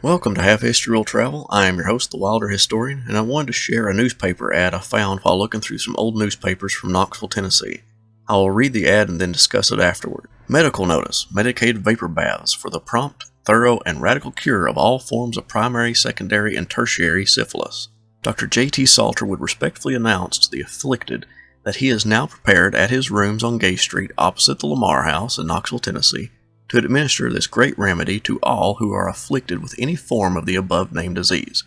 Welcome to Half History Real Travel. I am your host, the Wilder Historian, and I wanted to share a newspaper ad I found while looking through some old newspapers from Knoxville, Tennessee. I will read the ad and then discuss it afterward. Medical notice: medicated vapor baths for the prompt, thorough, and radical cure of all forms of primary, secondary, and tertiary syphilis. Dr. J.T. Salter would respectfully announce to the afflicted that he is now prepared at his rooms on Gay Street opposite the Lamar House in Knoxville, Tennessee, to administer this great remedy to all who are afflicted with any form of the above-named disease.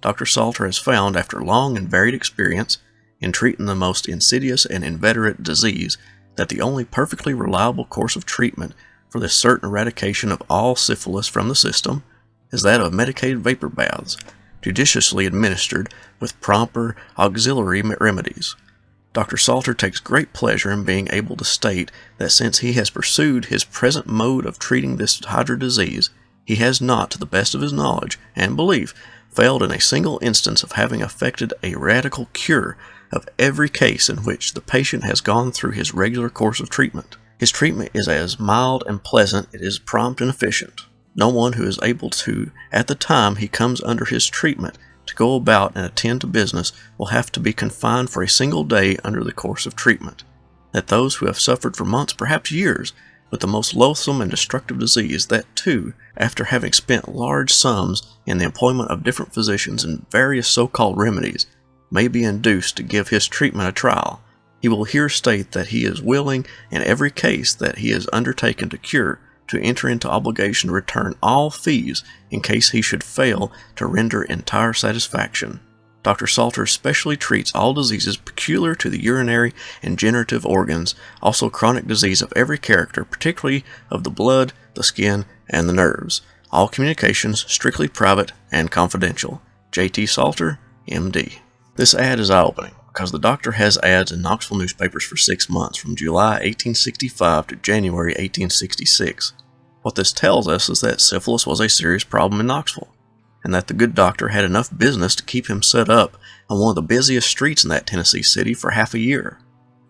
Dr. Salter has found, after long and varied experience in treating the most insidious and inveterate disease, that the only perfectly reliable course of treatment for this certain eradication of all syphilis from the system is that of medicated vapor baths, judiciously administered with proper auxiliary remedies. Dr. Salter takes great pleasure in being able to state that since he has pursued his present mode of treating this hydra disease, he has not, to the best of his knowledge and belief, failed in a single instance of having effected a radical cure of every case in which the patient has gone through his regular course of treatment. His treatment is as mild and pleasant as it is prompt and efficient. No one who is able to, at the time he comes under his treatment, to go about and attend to business will have to be confined for a single day under the course of treatment. That those who have suffered for months, perhaps years, with the most loathsome and destructive disease, that too, after having spent large sums in the employment of different physicians and various so-called remedies, may be induced to give his treatment a trial, he will here state that he is willing, in every case that he is undertaken to cure, to enter into obligation to return all fees in case he should fail to render entire satisfaction. Dr. Salter specially treats all diseases peculiar to the urinary and generative organs, also chronic disease of every character, particularly of the blood, the skin, and the nerves. All communications strictly private and confidential. J.T. Salter, M.D. This ad is eye-opening because the doctor has ads in Knoxville newspapers for 6 months, from July 1865 to January 1866. What this tells us is that syphilis was a serious problem in Knoxville, and that the good doctor had enough business to keep him set up on one of the busiest streets in that Tennessee city for half a year.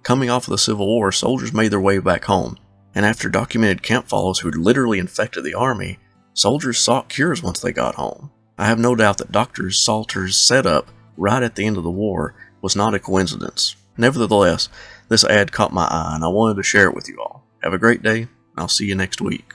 Coming off of the Civil War, soldiers made their way back home, and after documented camp follows who literally infected the army, soldiers sought cures once they got home. I have no doubt that Dr. Salter's setup right at the end of the war was not a coincidence. Nevertheless, this ad caught my eye and I wanted to share it with you all. Have a great day, and I'll see you next week.